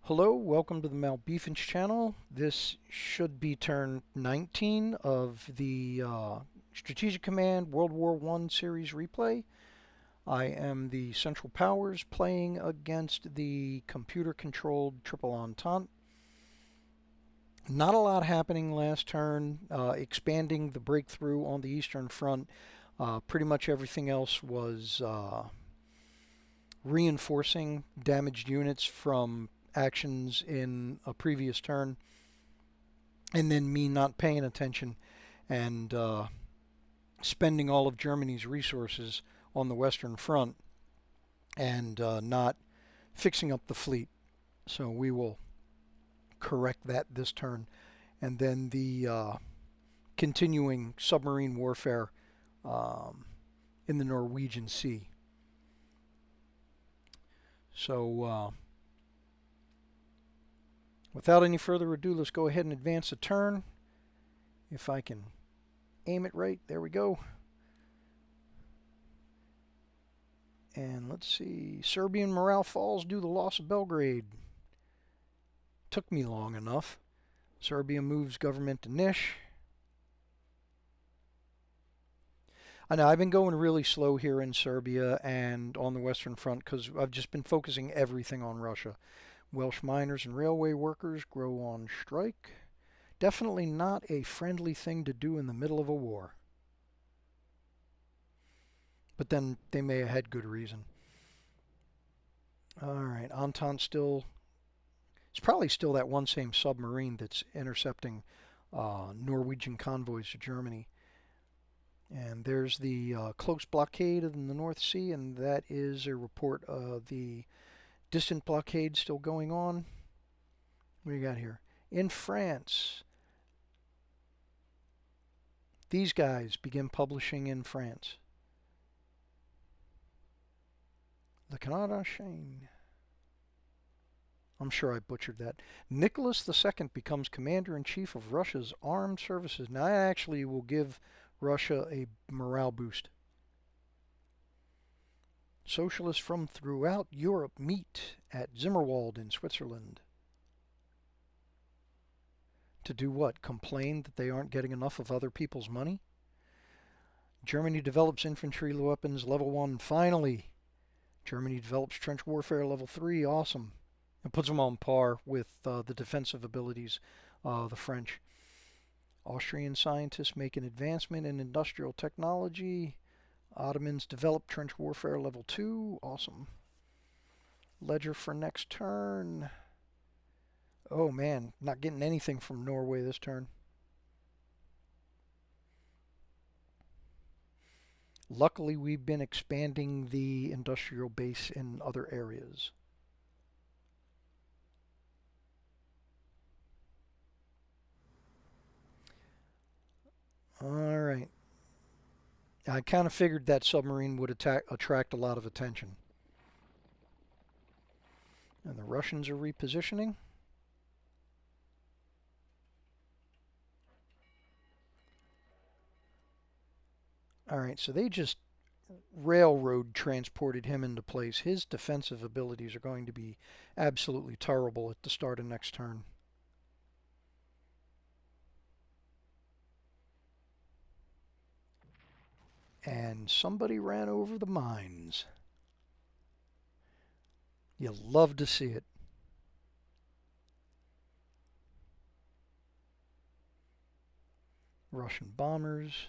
Hello, welcome to the Malbeefance channel. This should be turn 19 of the Strategic Command World War I series replay. I am the Central Powers playing against the computer-controlled Triple Entente. Not a lot happening last turn, expanding the breakthrough on the Eastern Front. Pretty much everything else was reinforcing damaged units from actions in a previous turn, and then me not paying attention and spending all of Germany's resources on the Western Front and not fixing up the fleet. So we will correct that this turn. And then the continuing submarine warfare in the Norwegian Sea. So without any further ado, let's go ahead and advance a turn. If I can aim it right, there we go. And let's see, Serbian morale falls due to the loss of Belgrade. Took me long enough. Serbia moves government to Nish. I know I've been going really slow here in Serbia and on the Western Front because I've just been focusing everything on Russia. Welsh miners and railway workers grow on strike. Definitely not a friendly thing to do in the middle of a war. But then they may have had good reason. Alright, Entente still... It's probably still that one same submarine that's intercepting Norwegian convoys to Germany. And there's the close blockade in the North Sea, and that is a report of the distant blockade still going on. What do you got here? In France, these guys begin publishing in France. Le Canada Chain. I'm sure I butchered that. Nicholas II becomes Commander-in-Chief of Russia's Armed Services. Now, I actually will give Russia a morale boost. Socialists from throughout Europe meet at Zimmerwald in Switzerland. To do what? Complain that they aren't getting enough of other people's money? Germany develops infantry weapons level 1. Finally! Germany develops trench warfare level 3. Awesome. It puts them on par with the defensive abilities of the French. Austrian scientists make an advancement in industrial technology. Ottomans develop trench warfare level 2. Awesome. Ledger for next turn. Oh man, not getting anything from Norway this turn. Luckily, we've been expanding the industrial base in other areas. Alright. I kind of figured that submarine would attract a lot of attention. And the Russians are repositioning. Alright, so they just railroad transported him into place. His defensive abilities are going to be absolutely terrible at the start of next turn. And somebody ran over the mines. You love to see it. Russian bombers,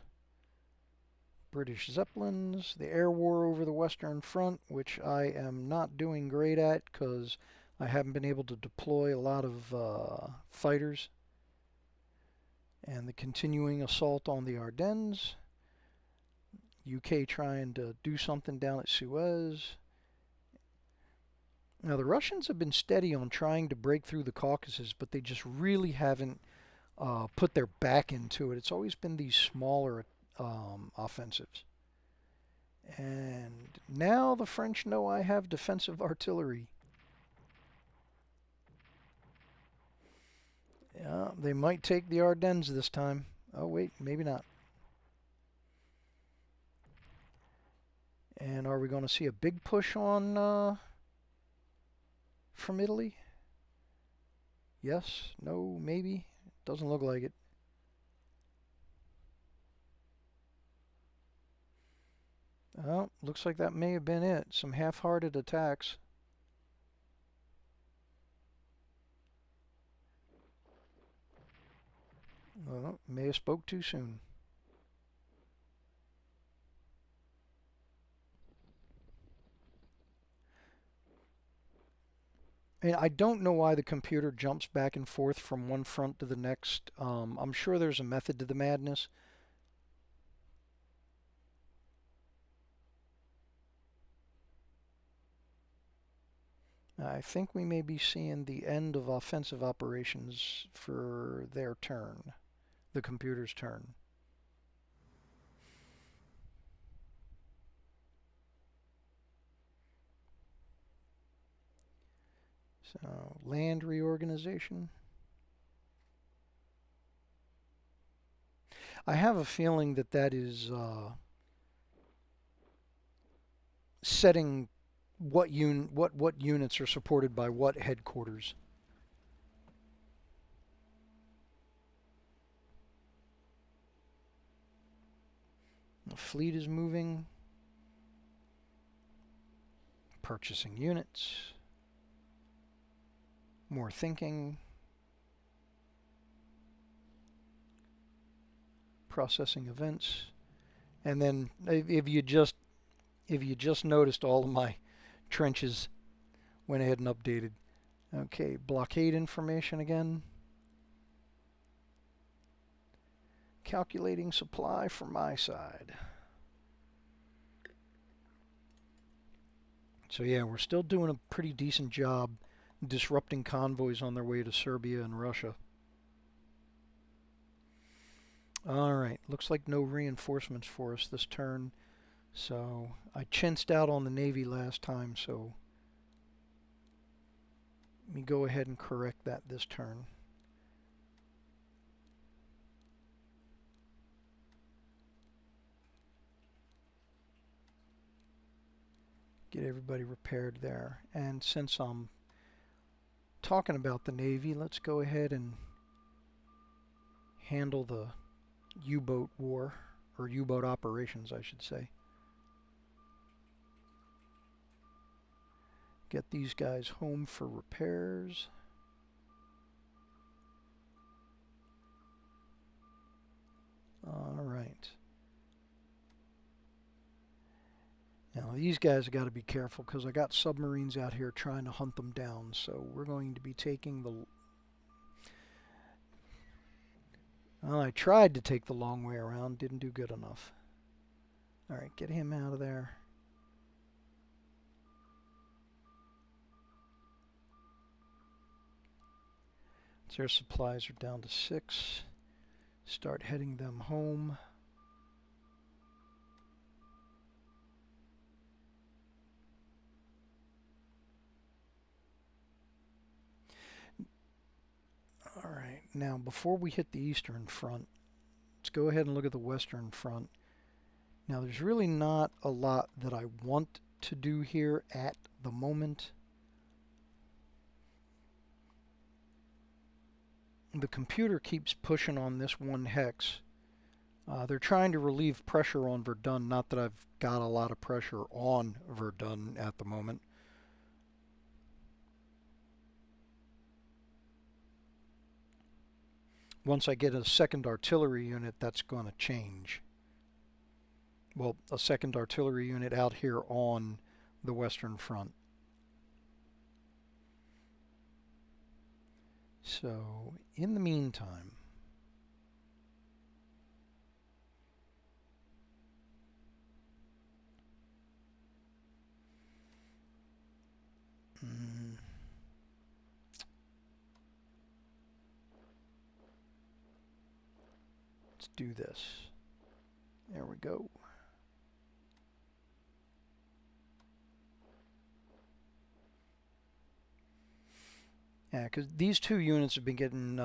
British Zeppelins, the air war over the Western Front, which I am not doing great at because I haven't been able to deploy a lot of fighters. And the continuing assault on the Ardennes. UK trying to do something down at Suez. Now, the Russians have been steady on trying to break through the Caucasus, but they just really haven't put their back into it. It's always been these smaller offensives. And now the French know I have defensive artillery. Yeah, they might take the Ardennes this time. Oh, wait, maybe not. And are we going to see a big push on from Italy? Yes? No? Maybe? Doesn't look like it. Oh, looks like that may have been it. Some half-hearted attacks. Well, may have spoke too soon. And I don't know why the computer jumps back and forth from one front to the next. I'm sure there's a method to the madness. I think we may be seeing the end of offensive operations for their turn, the computer's turn. So, land reorganization. I have a feeling that that is setting what units are supported by what headquarters. The fleet is moving. Purchasing units. More thinking. Processing events. And then if you just noticed, all of my trenches went ahead and updated. Okay, blockade information again. Calculating supply from my side. So yeah, we're still doing a pretty decent job disrupting convoys on their way to Serbia and Russia. Alright, looks like no reinforcements for us this turn. So I chinced out on the Navy last time, so let me go ahead and correct that this turn. Get everybody repaired there. And since I'm talking about the Navy, let's go ahead and handle the U-boat war, or U-boat operations, I should say. Get these guys home for repairs. All right. Now these guys have got to be careful because I got submarines out here trying to hunt them down. So we're going to be taking the... Well, I tried to take the long way around. Didn't do good enough. All right, get him out of there. Their supplies are down to 6. Start heading them home. All right, now before we hit the Eastern Front, let's go ahead and look at the Western Front. Now there's really not a lot that I want to do here at the moment. The computer keeps pushing on this one hex. They're trying to relieve pressure on Verdun. Not that I've got a lot of pressure on Verdun at the moment. Once I get a second artillery unit, that's going to change. Well, a second artillery unit out here on the Western Front. So, in the meantime, let's do this. There we go. Yeah, because these two units have been getting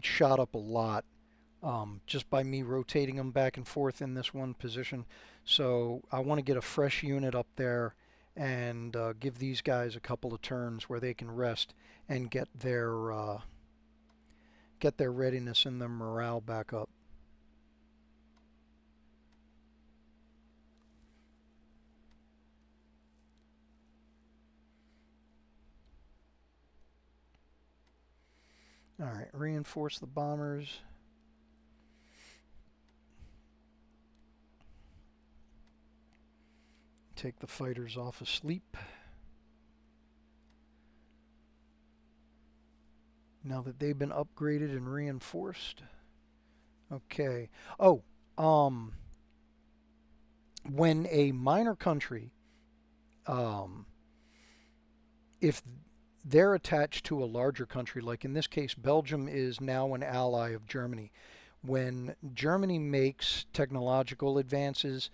shot up a lot just by me rotating them back and forth in this one position. So I want to get a fresh unit up there and give these guys a couple of turns where they can rest and get their get their readiness and their morale back up. All right, reinforce the bombers. Take the fighters off asleep. Now that they've been upgraded and reinforced. Okay. Oh, when a minor country, if they're attached to a larger country, like in this case, Belgium is now an ally of Germany. When Germany makes technological advances,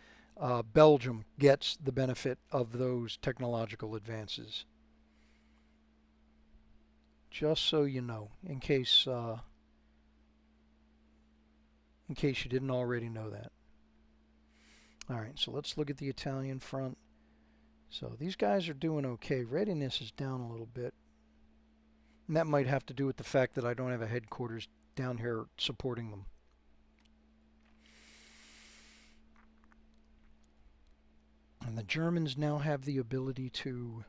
Belgium gets the benefit of those technological advances. Just so you know, in case you didn't already know that. All right, so let's look at the Italian front. So these guys are doing okay. Readiness is down a little bit. And that might have to do with the fact that I don't have a headquarters down here supporting them. And the Germans now have the ability to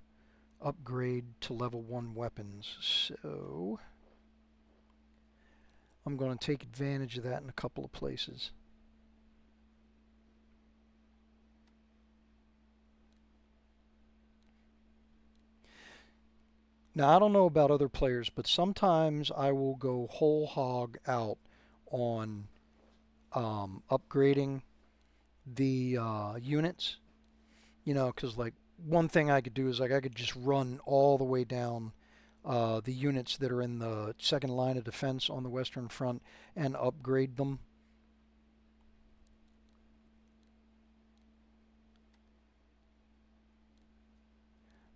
upgrade to level 1 weapons. So I'm going to take advantage of that in a couple of places. Now, I don't know about other players, but sometimes I will go whole hog out on upgrading the units. You know, because like one thing I could do is like I could just run all the way down the units that are in the second line of defense on the Western Front and upgrade them.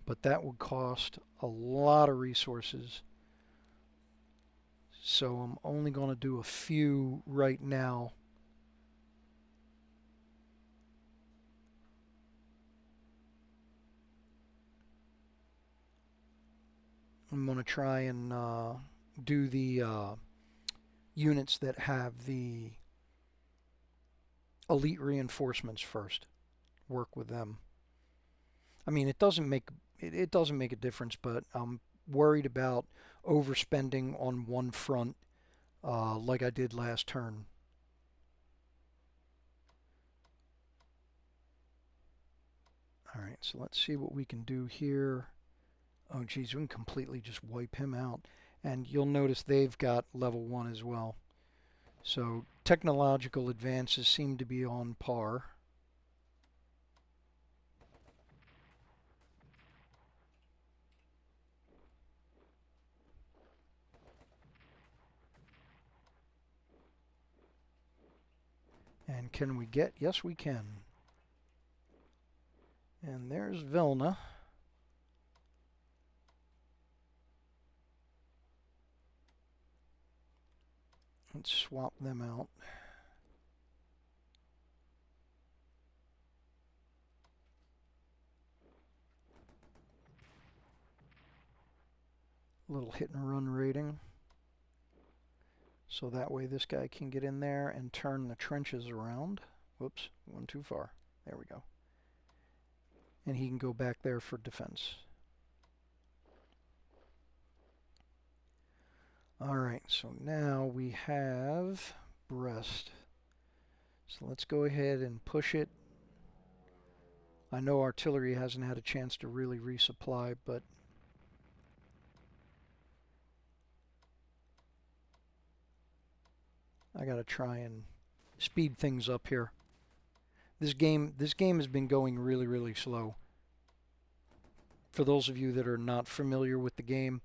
But that would cost a lot of resources. So I'm only going to do a few right now. I'm going to try and do the units that have the elite reinforcements first. Work with them. I mean, it doesn't make a difference, but I'm worried about overspending on one front like I did last turn. All right, so let's see what we can do here. Oh, geez, we can completely just wipe him out. And you'll notice they've got level 1 as well. So technological advances seem to be on par. And can we get? Yes, we can. And there's Vilna. Let's swap them out. A little hit and run rating. So that way this guy can get in there and turn the trenches around. Whoops, went too far. There we go. And he can go back there for defense. Alright, so now we have Brest. So let's go ahead and push it. I know artillery hasn't had a chance to really resupply, but I gotta try and speed things up here. This game has been going really, really slow. For those of you that are not familiar with the game,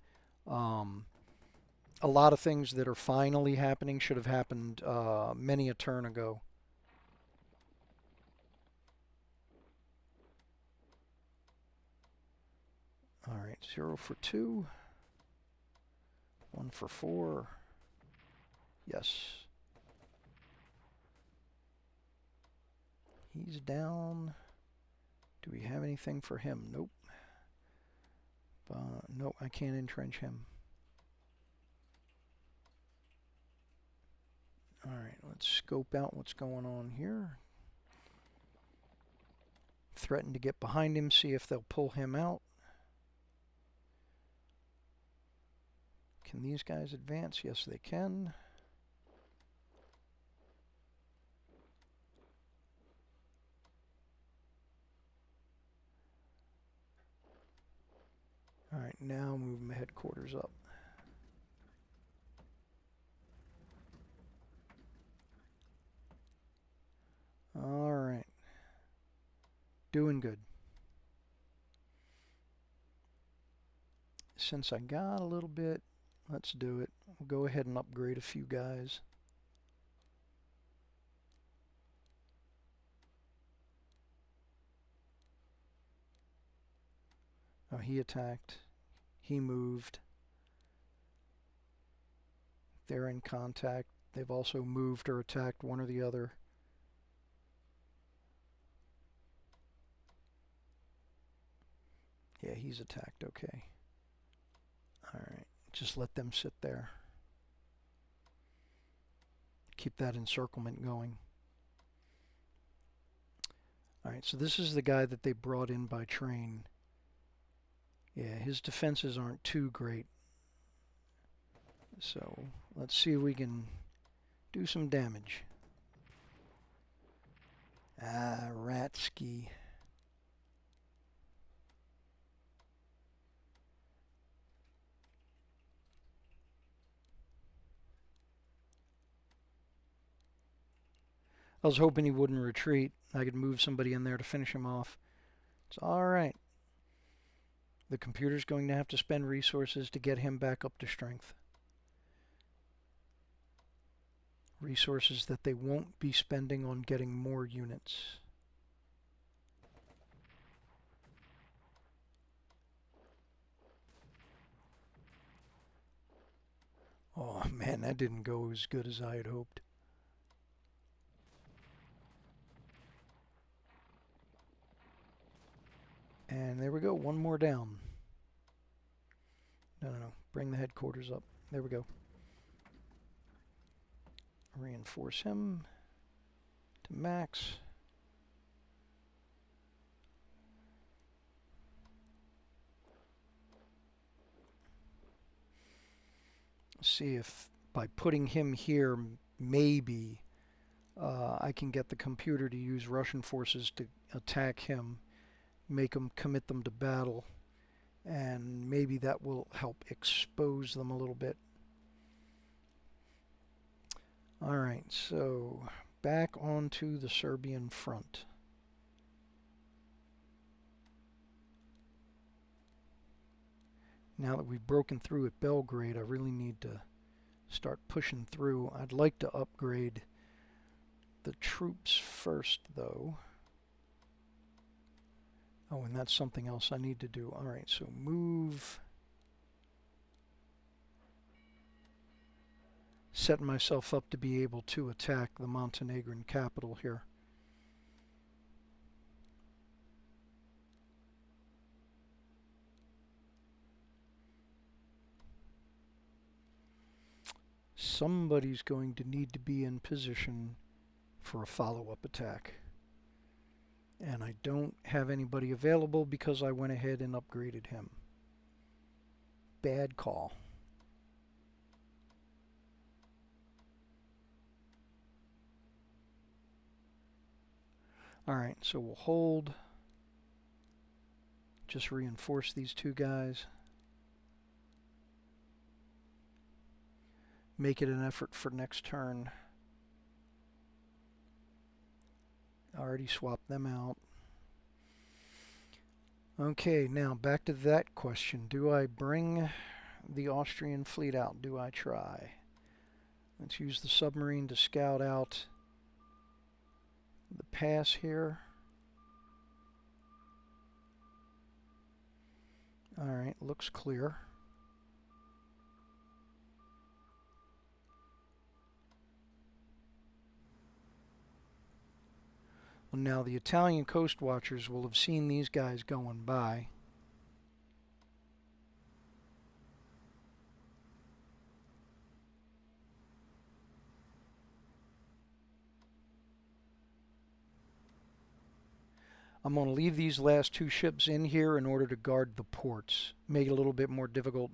a lot of things that are finally happening should have happened many a turn ago. All right, 0 for 2. 1 for 4. Yes. He's down. Do we have anything for him? Nope. Nope, I can't entrench him. Alright, let's scope out what's going on here. Threaten to get behind him, see if they'll pull him out. Can these guys advance? Yes, they can. Alright, now move my headquarters up. Alright. Doing good. Since I got a little bit, let's do it. We'll go ahead and upgrade a few guys. Oh, he attacked. He moved. They're in contact. They've also moved or attacked, one or the other. Yeah, he's attacked, okay. Alright, just let them sit there. Keep that encirclement going. Alright, so this is the guy that they brought in by train. Yeah, his defenses aren't too great. So, let's see if we can do some damage. Ah, Ratsky. I was hoping he wouldn't retreat. I could move somebody in there to finish him off. It's alright. The computer's going to have to spend resources to get him back up to strength. Resources that they won't be spending on getting more units. Oh man, that didn't go as good as I had hoped. And there we go, one more down. No, bring the headquarters up. There we go. Reinforce him to max. See if by putting him here, maybe I can get the computer to use Russian forces to attack him, make them commit them to battle, and maybe that will help expose them a little bit. Alright, so back onto the Serbian front. Now that we've broken through at Belgrade, I really need to start pushing through. I'd like to upgrade the troops first, though. Oh, and that's something else I need to do. Alright, so move. Set myself up to be able to attack the Montenegrin capital here. Somebody's going to need to be in position for a follow-up attack. And I don't have anybody available because I went ahead and upgraded him. Bad call. Alright, so we'll hold. Just reinforce these two guys. Make it an effort for next turn. Already swapped them out. Okay, now back to that question. Do I bring the Austrian fleet out? Do I try? Let's use the submarine to scout out the pass here. Alright, looks clear. Well, now the Italian coast watchers will have seen these guys going by. I'm going to leave these last two ships in here in order to guard the ports. Make it a little bit more difficult.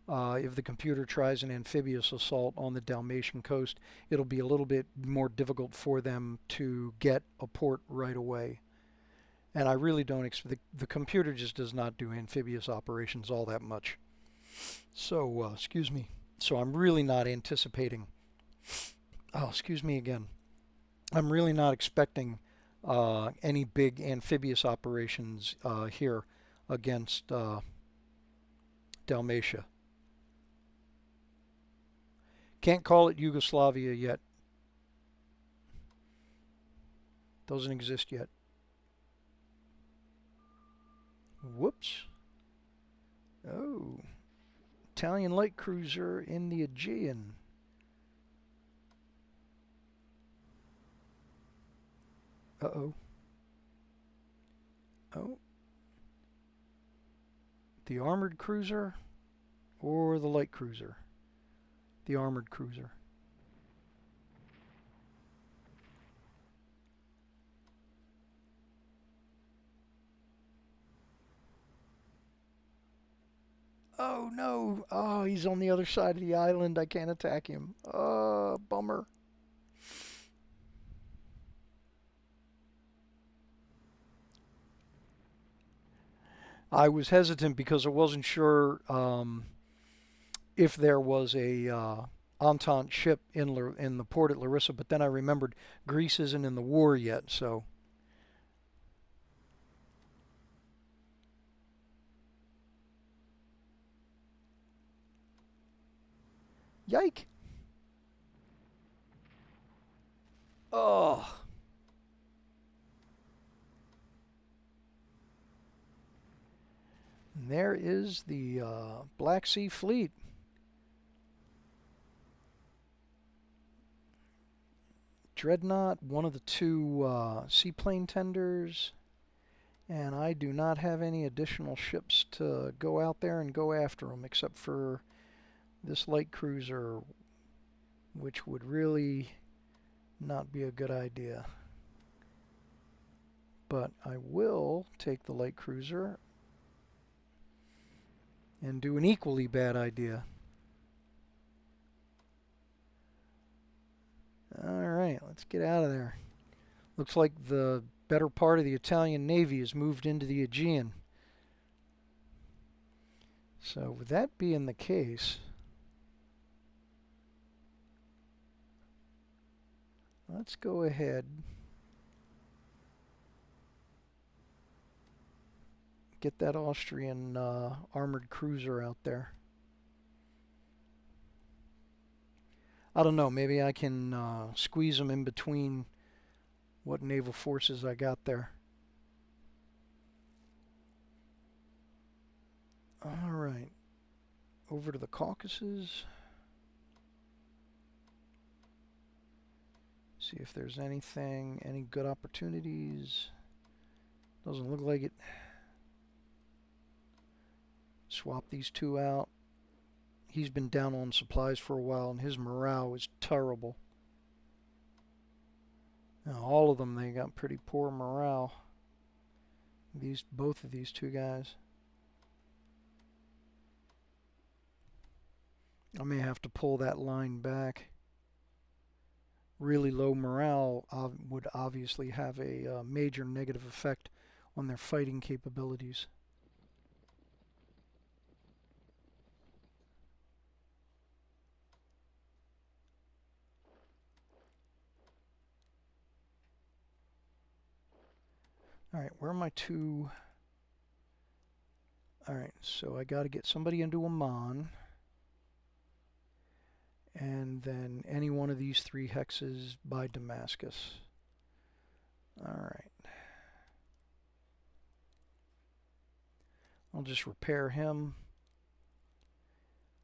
If the computer tries an amphibious assault on the Dalmatian coast, it'll be a little bit more difficult for them to get a port right away. And I really don't expect, the computer just does not do amphibious operations all that much. So, excuse me. So I'm really not anticipating, oh, excuse me again. I'm really not expecting any big amphibious operations here against Dalmatia. Can't call it Yugoslavia yet. Doesn't exist yet. Whoops. Oh. Italian light cruiser in the Aegean. Uh-oh. Oh. The armored cruiser or the light cruiser? The armored cruiser. Oh no! Oh, he's on the other side of the island. I can't attack him. Bummer. I was hesitant because I wasn't sure if there was a Entente ship in the port at Larissa, but then I remembered Greece isn't in the war yet, so. Yike! Oh. And there is the Black Sea Fleet. Dreadnought, one of the two seaplane tenders, and I do not have any additional ships to go out there and go after them except for this light cruiser, which would really not be a good idea. But I will take the light cruiser and do an equally bad idea. Alright, let's get out of there. Looks like the better part of the Italian Navy has moved into the Aegean. So with that being the case, let's go ahead, get that Austrian armored cruiser out there. I don't know, maybe I can squeeze them in between what naval forces I got there. Alright, over to the Caucasus. See if there's anything, any good opportunities. Doesn't look like it. Swap these two out. He's been down on supplies for a while and his morale is terrible. Now all of them, they got pretty poor morale. Both of these two guys. I may have to pull that line back. Really low morale would obviously have a major negative effect on their fighting capabilities. Alright, where are my two? Alright, so I got to get somebody into Amman. And then any one of these three hexes by Damascus. Alright. I'll just repair him.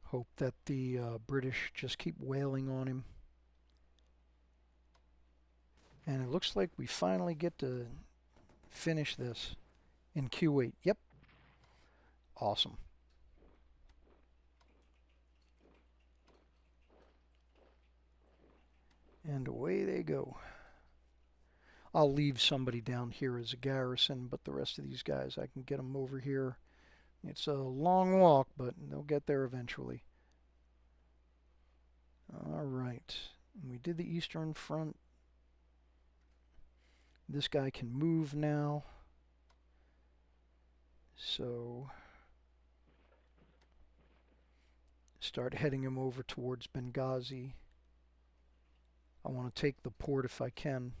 Hope that the British just keep wailing on him. And it looks like we finally get to finish this in Q8. Yep. Awesome. And away they go. I'll leave somebody down here as a garrison, but the rest of these guys, I can get them over here. It's a long walk, but they'll get there eventually. All right. We did the Eastern Front. This guy can move now. So start heading him over towards Benghazi. I want to take the port if I can.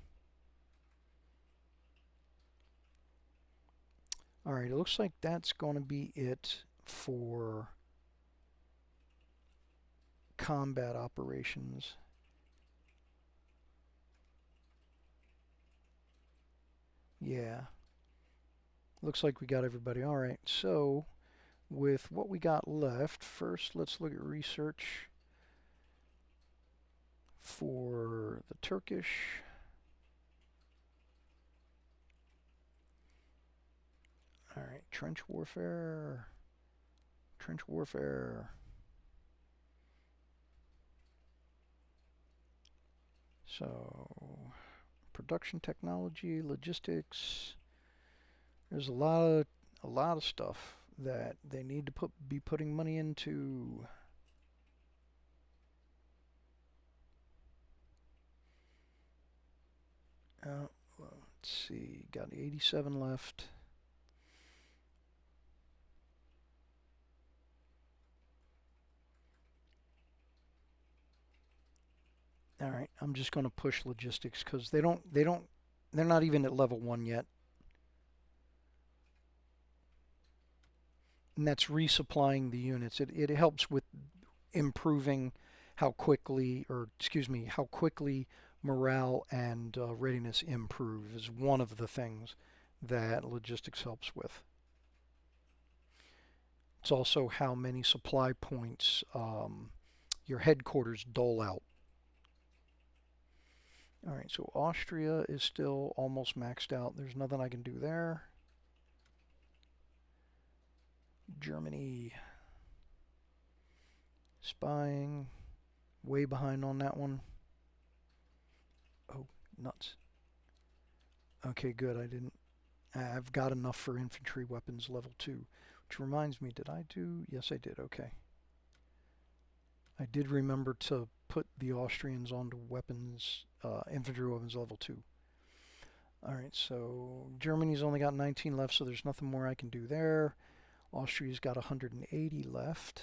Alright, it looks like that's going to be it for combat operations. Yeah. Looks like we got everybody. Alright, so with what we got left, first let's look at research for the Turkish. Alright, trench warfare. Trench warfare. So, production technology, logistics. There's a lot of stuff that they need to be putting money into. Well, let's see, got 87 left. All right, I'm just going to push logistics because they're not even at level 1 yet. And that's resupplying the units. It helps with improving how quickly morale and readiness improve is one of the things that logistics helps with. It's also how many supply points your headquarters dole out. Alright, so Austria is still almost maxed out. There's nothing I can do there. Germany, spying, way behind on that one. Oh, nuts. Okay, good. I've got enough for infantry weapons level 2. Which reminds me, did I do? Yes, I did. Okay. I did remember to put the Austrians onto weapons, infantry weapons level 2. Alright, so Germany's only got 19 left, so there's nothing more I can do there. Austria's got 180 left.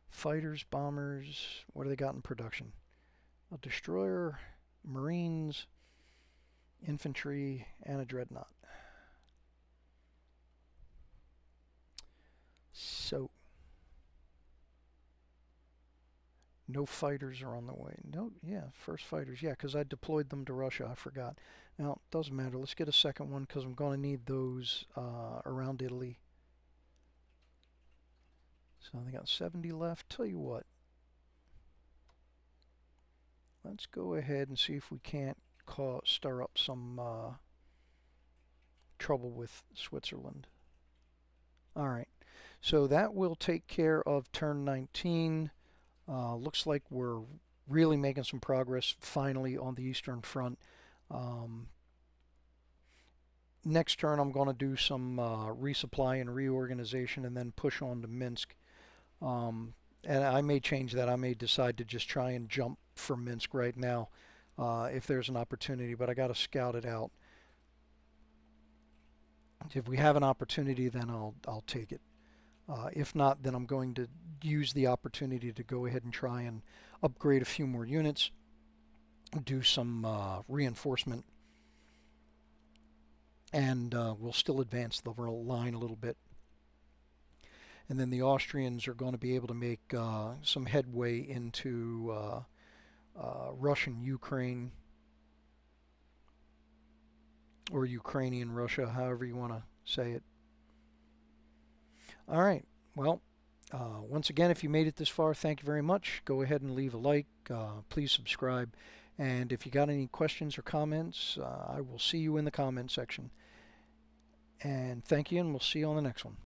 Fighters, bombers, what do they got in production? A destroyer, marines, infantry, and a dreadnought. So, no fighters are on the way. No, yeah, first fighters. Yeah, because I deployed them to Russia. I forgot. Now, it doesn't matter. Let's get a second one because I'm going to need those around Italy. So they got 70 left. Tell you what. Let's go ahead and see if we can't stir up some trouble with Switzerland. All right. So that will take care of turn 19. Looks like we're really making some progress finally on the Eastern Front. Next turn I'm going to do some resupply and reorganization and then push on to Minsk. And I may change that. I may decide to just try and jump for Minsk right now if there's an opportunity, but I got to scout it out. If we have an opportunity, then I'll take it. If not, then I'm going to use the opportunity to go ahead and try and upgrade a few more units, do some reinforcement, and we'll still advance the line a little bit. And then the Austrians are going to be able to make some headway into Russian Ukraine, or Ukrainian Russia, however you want to say it. All right. Well, once again, if you made it this far, thank you very much. Go ahead and leave a like. Please subscribe. And if you got any questions or comments, I will see you in the comment section. And thank you, and we'll see you on the next one.